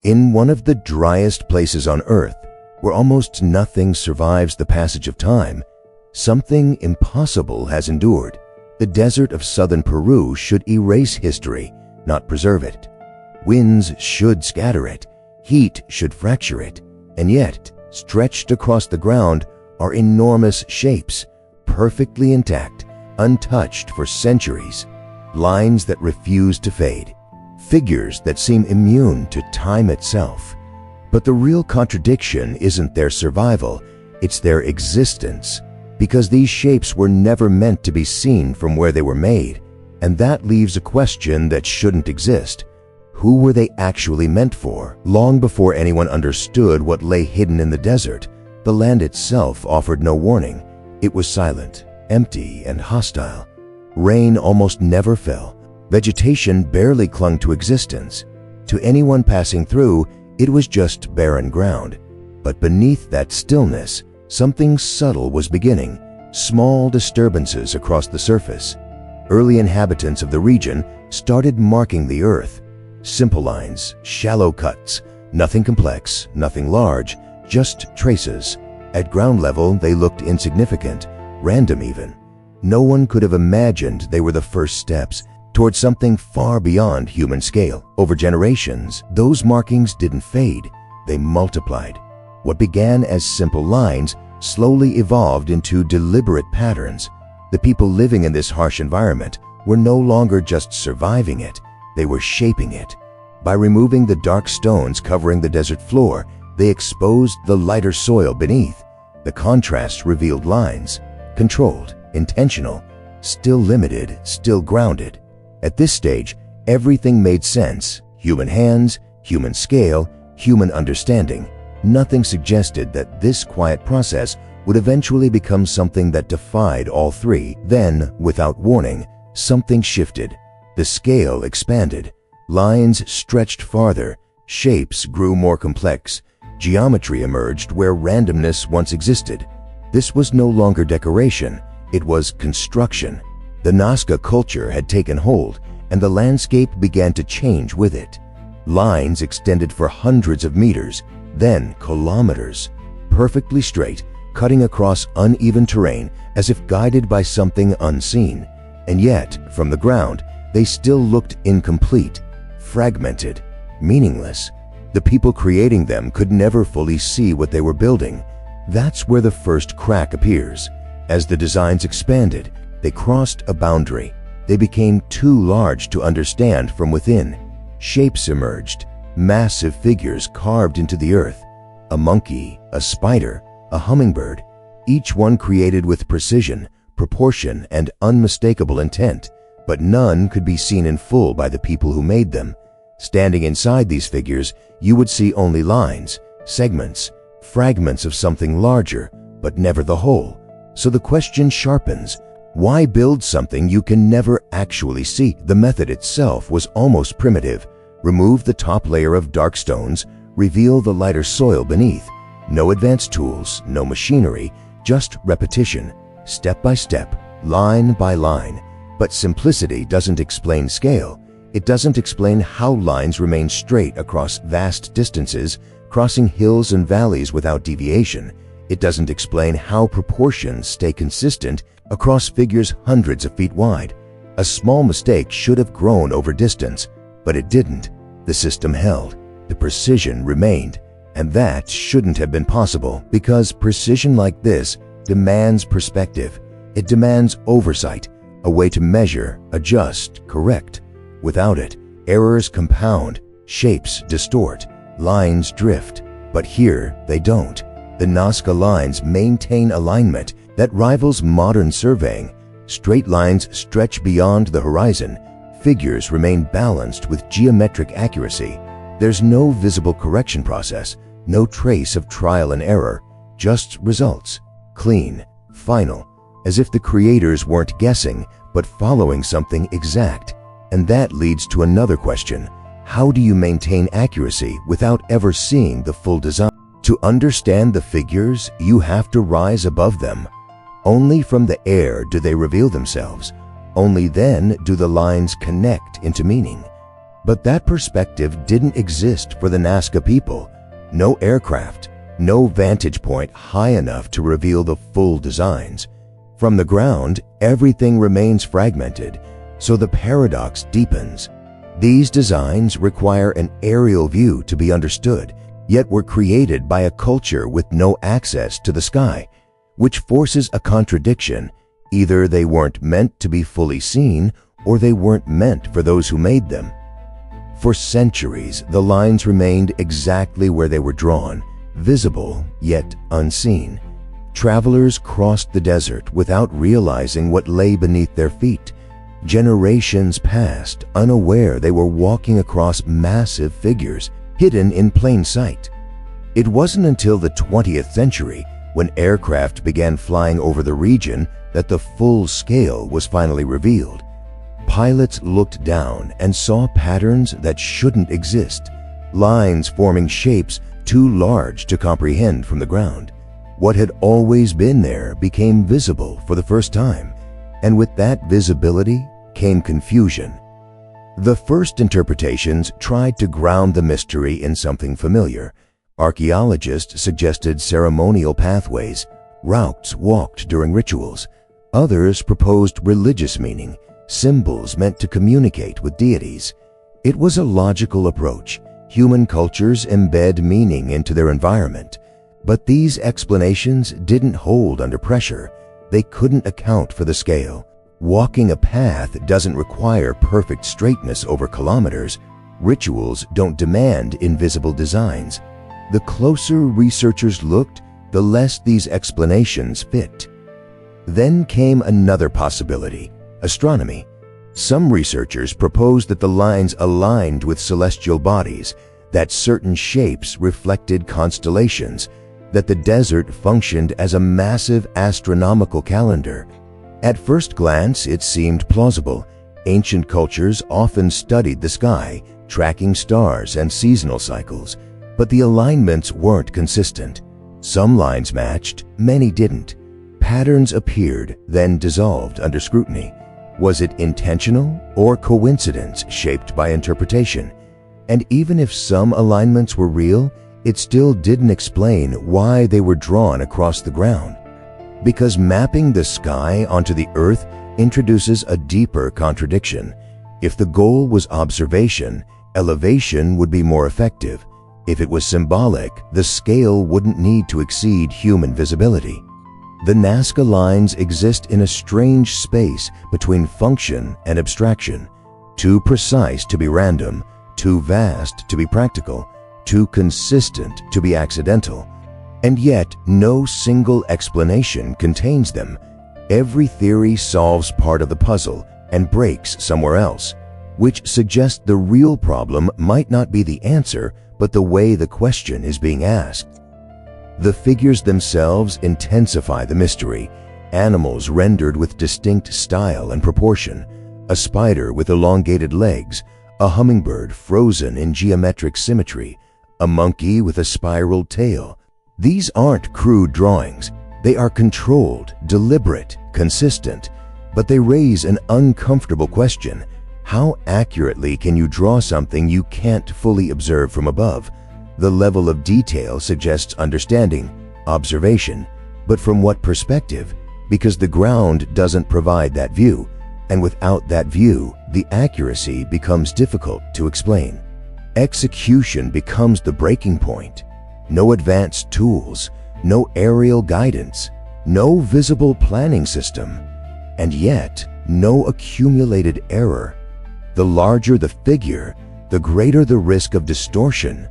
In one of the driest places on Earth, where almost nothing survives the passage of time, something impossible has endured. The desert of southern Peru should erase history, not preserve it. Winds should scatter it, heat should fracture it, and yet, stretched across the ground are enormous shapes, perfectly intact, untouched for centuries, lines that refuse to fade, figures that seem immune to time itself. But the real contradiction isn't their survival, it's their existence, because these shapes were never meant to be seen from where they were made, and that leaves a question that shouldn't exist. Who were they actually meant for? Long before anyone understood what lay hidden in the desert, the land itself offered no warning. It was silent, empty, and hostile. Rain almost never fell. Vegetation barely clung to existence. To anyone passing through, it was just barren ground. But beneath that stillness, something subtle was beginning, small disturbances across the surface. Early inhabitants of the region started marking the earth. Simple lines, shallow cuts, nothing complex, nothing large, just traces. At ground level, they looked insignificant, random even. No one could have imagined they were the first steps towards something far beyond human scale. Over generations, those markings didn't fade, they multiplied. What began as simple lines slowly evolved into deliberate patterns. The people living in this harsh environment were no longer just surviving it, they were shaping it. By removing the dark stones covering the desert floor, they exposed the lighter soil beneath. The contrast revealed lines, controlled, intentional, still limited, still grounded. At this stage, everything made sense. Human hands, human scale, human understanding. Nothing suggested that this quiet process would eventually become something that defied all three. Then, without warning, something shifted. The scale expanded. Lines stretched farther. Shapes grew more complex. Geometry emerged where randomness once existed. This was no longer decoration. It was construction. The Nazca culture had taken hold, and the landscape began to change with it. Lines extended for hundreds of meters, then kilometers, perfectly straight, cutting across uneven terrain as if guided by something unseen. And yet, from the ground, they still looked incomplete, fragmented, meaningless. The people creating them could never fully see what they were building. That's where the first crack appears. As the designs expanded, they crossed a boundary. They became too large to understand from within. Shapes emerged, massive figures carved into the earth. A monkey, a spider, a hummingbird, each one created with precision, proportion, and unmistakable intent, but none could be seen in full by the people who made them. Standing inside these figures, you would see only lines, segments, fragments of something larger, but never the whole. So the question sharpens. Why build something you can never actually see? The method itself was almost primitive. Remove the top layer of dark stones, reveal the lighter soil beneath. No advanced tools, no machinery, just repetition, step by step, line by line. But simplicity doesn't explain scale. It doesn't explain how lines remain straight across vast distances, crossing hills and valleys without deviation. It doesn't explain how proportions stay consistent across figures hundreds of feet wide. A small mistake should have grown over distance, but it didn't. The system held. The precision remained. And that shouldn't have been possible, because precision like this demands perspective. It demands oversight, a way to measure, adjust, correct. Without it, errors compound, shapes distort, lines drift. But here, they don't. The Nazca lines maintain alignment that rivals modern surveying. Straight lines stretch beyond the horizon. Figures remain balanced with geometric accuracy. There's no visible correction process, no trace of trial and error, just results. Clean, final, as if the creators weren't guessing, but following something exact. And that leads to another question. How do you maintain accuracy without ever seeing the full design? To understand the figures, you have to rise above them. Only from the air do they reveal themselves. Only then do the lines connect into meaning. But that perspective didn't exist for the Nazca people. No aircraft, no vantage point high enough to reveal the full designs. From the ground, everything remains fragmented, so the paradox deepens. These designs require an aerial view to be understood, yet were created by a culture with no access to the sky, which forces a contradiction. Either they weren't meant to be fully seen, or they weren't meant for those who made them. For centuries, the lines remained exactly where they were drawn, visible yet unseen. Travelers crossed the desert without realizing what lay beneath their feet. Generations passed, unaware they were walking across massive figures, hidden in plain sight. It wasn't until the 20th century, when aircraft began flying over the region, that the full scale was finally revealed. Pilots looked down and saw patterns that shouldn't exist, lines forming shapes too large to comprehend from the ground. What had always been there became visible for the first time, and with that visibility came confusion. The first interpretations tried to ground the mystery in something familiar. Archaeologists suggested ceremonial pathways, routes walked during rituals. Others proposed religious meaning, symbols meant to communicate with deities. It was a logical approach. Human cultures embed meaning into their environment. But these explanations didn't hold under pressure. They couldn't account for the scale. Walking a path doesn't require perfect straightness over kilometers. Rituals don't demand invisible designs. The closer researchers looked, the less these explanations fit. Then came another possibility: astronomy. Some researchers proposed that the lines aligned with celestial bodies, that certain shapes reflected constellations, that the desert functioned as a massive astronomical calendar. At first glance, it seemed plausible. Ancient cultures often studied the sky, tracking stars and seasonal cycles, but the alignments weren't consistent. Some lines matched, many didn't. Patterns appeared, then dissolved under scrutiny. Was it intentional or coincidence shaped by interpretation? And even if some alignments were real, it still didn't explain why they were drawn across the ground. Because mapping the sky onto the earth introduces a deeper contradiction. If the goal was observation, elevation would be more effective. If it was symbolic, the scale wouldn't need to exceed human visibility. The Nazca lines exist in a strange space between function and abstraction, too precise to be random, too vast to be practical, too consistent to be accidental. And yet, no single explanation contains them. Every theory solves part of the puzzle and breaks somewhere else, which suggests the real problem might not be the answer, but the way the question is being asked. The figures themselves intensify the mystery. Animals rendered with distinct style and proportion, a spider with elongated legs, a hummingbird frozen in geometric symmetry, a monkey with a spiraled tail. These aren't crude drawings. They are controlled, deliberate, consistent, but they raise an uncomfortable question. How accurately can you draw something you can't fully observe from above? The level of detail suggests understanding, observation, but from what perspective? Because the ground doesn't provide that view, and without that view, the accuracy becomes difficult to explain. Execution becomes the breaking point. No advanced tools, no aerial guidance, no visible planning system, and yet no accumulated error. The larger the figure, the greater the risk of distortion.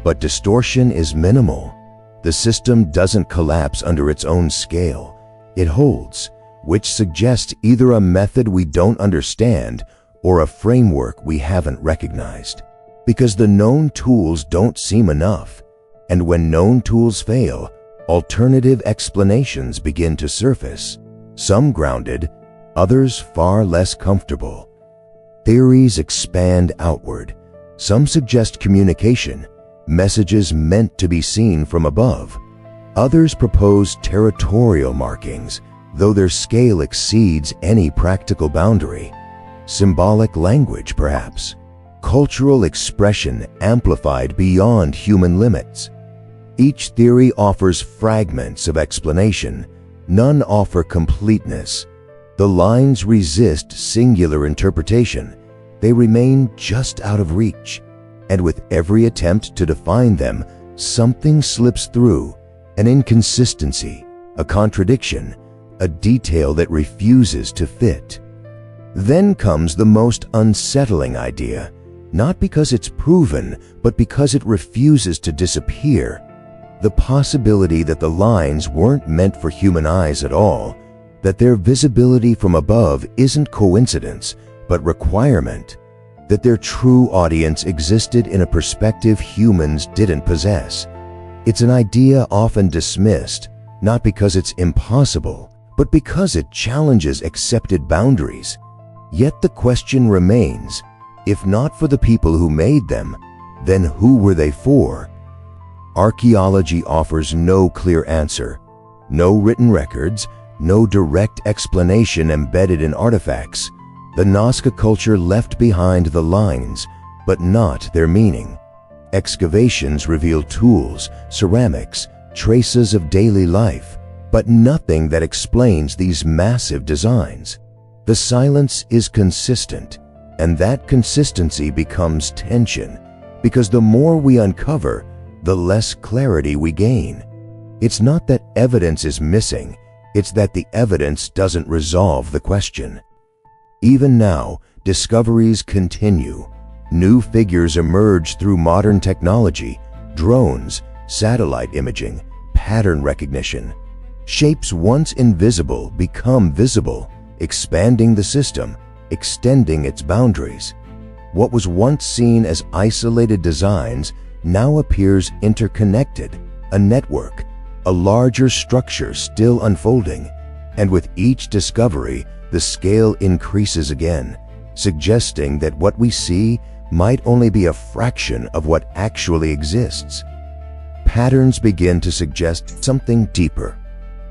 But distortion is minimal. The system doesn't collapse under its own scale. It holds, which suggests either a method we don't understand or a framework we haven't recognized. Because the known tools don't seem enough. And when known tools fail, alternative explanations begin to surface. Some grounded, others far less comfortable. Theories expand outward. Some suggest communication, messages meant to be seen from above. Others propose territorial markings, though their scale exceeds any practical boundary. Symbolic language, perhaps. cultural expression amplified beyond human limits. Each theory offers fragments of explanation. None offer completeness. The lines resist singular interpretation. They remain just out of reach. And with every attempt to define them, something slips through, an inconsistency, a contradiction, a detail that refuses to fit. Then comes the most unsettling idea, not because it's proven, but because it refuses to disappear. The possibility that the lines weren't meant for human eyes at all, that their visibility from above isn't coincidence, but requirement, that their true audience existed in a perspective humans didn't possess. It's an idea often dismissed, not because it's impossible, but because it challenges accepted boundaries. Yet the question remains, if not for the people who made them, then who were they for? Archaeology offers no clear answer, no written records, no direct explanation embedded in artifacts. The Nazca culture left behind the lines, but not their meaning. Excavations reveal tools, ceramics, traces of daily life, but nothing that explains these massive designs. The silence is consistent, and that consistency becomes tension, because the more we uncover, the less clarity we gain. It's not that evidence is missing, it's that the evidence doesn't resolve the question. Even now, discoveries continue. New figures emerge through modern technology, drones, satellite imaging, pattern recognition. Shapes once invisible become visible, expanding the system, extending its boundaries. What was once seen as isolated designs now appears interconnected, a network, a larger structure still unfolding. And with each discovery, the scale increases again, suggesting that what we see might only be a fraction of what actually exists. Patterns begin to suggest something deeper.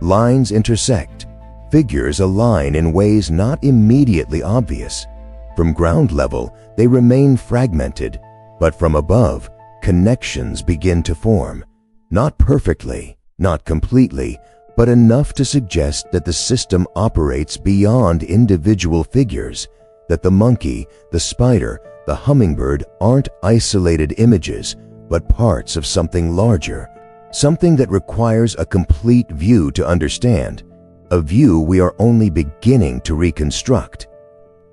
Lines intersect. Figures align in ways not immediately obvious. From ground level, they remain fragmented, but from above, connections begin to form. Not perfectly, not completely, but enough to suggest that the system operates beyond individual figures, that the monkey, the spider, the hummingbird aren't isolated images, but parts of something larger, something that requires a complete view to understand, a view we are only beginning to reconstruct.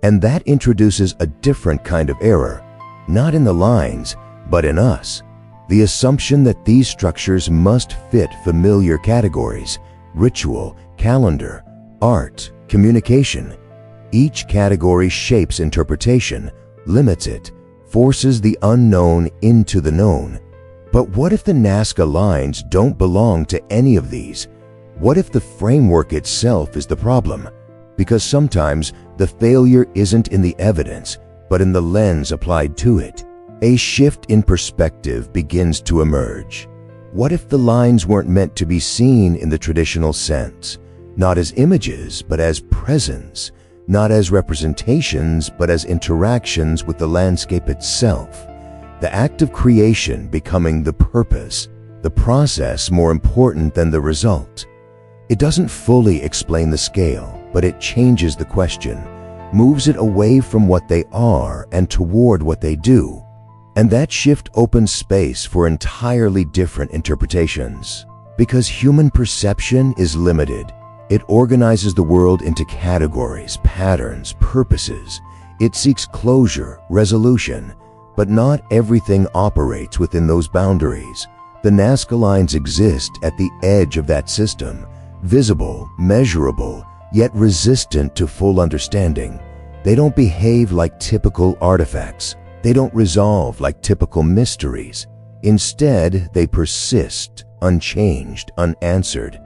And that introduces a different kind of error, not in the lines, but in us. The assumption that these structures must fit familiar categories: ritual, calendar, art, communication. Each category shapes interpretation, limits it, forces the unknown into the known. But what if the Nazca Lines don't belong to any of these? What if the framework itself is the problem? Because sometimes the failure isn't in the evidence, but in the lens applied to it. A shift in perspective begins to emerge. What if the lines weren't meant to be seen in the traditional sense? Not as images, but as presence. Not as representations, but as interactions with the landscape itself. The act of creation becoming the purpose, the process more important than the result. It doesn't fully explain the scale, but it changes the question, moves it away from what they are and toward what they do. And that shift opens space for entirely different interpretations. Because human perception is limited, it organizes the world into categories, patterns, purposes. It seeks closure, resolution, but not everything operates within those boundaries. The Nazca Lines exist at the edge of that system, visible, measurable, yet resistant to full understanding. They don't behave like typical artifacts. They don't resolve like typical mysteries. Instead, they persist, unchanged, unanswered.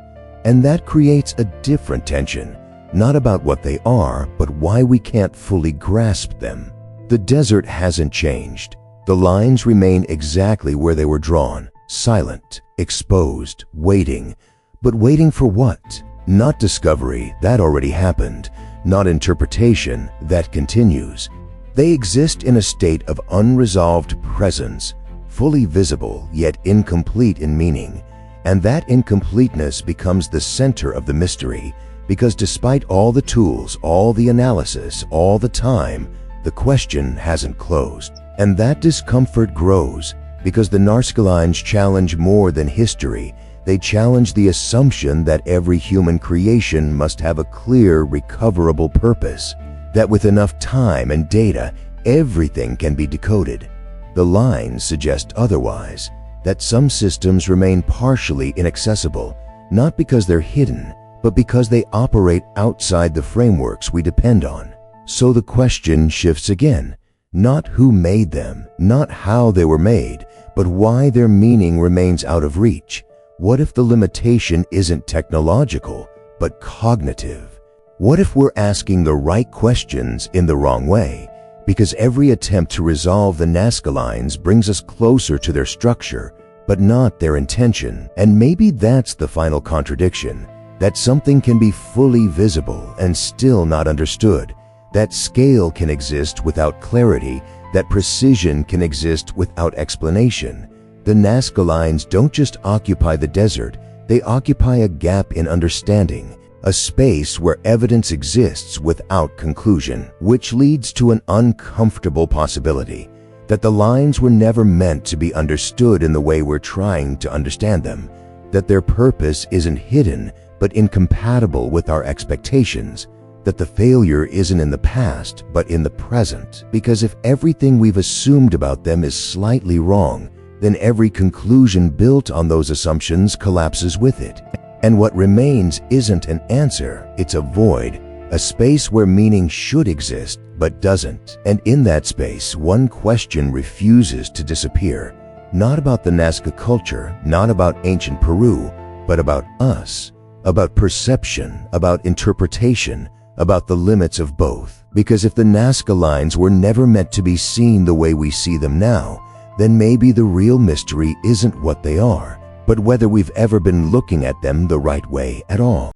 And that creates a different tension, not about what they are, but why we can't fully grasp them. The desert hasn't changed. The lines remain exactly where they were drawn, silent, exposed, waiting. But waiting for what? Not discovery, that already happened. Not interpretation, that continues. They exist in a state of unresolved presence, fully visible yet incomplete in meaning, and that incompleteness becomes the center of the mystery, because despite all the tools, all the analysis, all the time, the question hasn't closed. And that discomfort grows because the Nazca Lines challenge more than history. They challenge the assumption that every human creation must have a clear, recoverable purpose, that with enough time and data, everything can be decoded. The lines suggest otherwise, that some systems remain partially inaccessible, not because they're hidden, but because they operate outside the frameworks we depend on. So the question shifts again, not who made them, not how they were made, but why their meaning remains out of reach. What if the limitation isn't technological, but cognitive? What if we're asking the right questions in the wrong way? Because every attempt to resolve the Nazca Lines brings us closer to their structure, but not their intention. And maybe that's the final contradiction, that something can be fully visible and still not understood, that scale can exist without clarity, that precision can exist without explanation. The Nazca Lines don't just occupy the desert, they occupy a gap in understanding, a space where evidence exists without conclusion, which leads to an uncomfortable possibility, that the lines were never meant to be understood in the way we're trying to understand them, that their purpose isn't hidden but incompatible with our expectations, that the failure isn't in the past but in the present, because if everything we've assumed about them is slightly wrong, then every conclusion built on those assumptions collapses with it. And what remains isn't an answer, it's a void, a space where meaning should exist but doesn't. And in that space, one question refuses to disappear, not about the Nazca culture, not about ancient Peru, but about us, about perception, about interpretation, about the limits of both. Because if the Nazca Lines were never meant to be seen the way we see them now, then maybe the real mystery isn't what they are, but whether we've ever been looking at them the right way at all.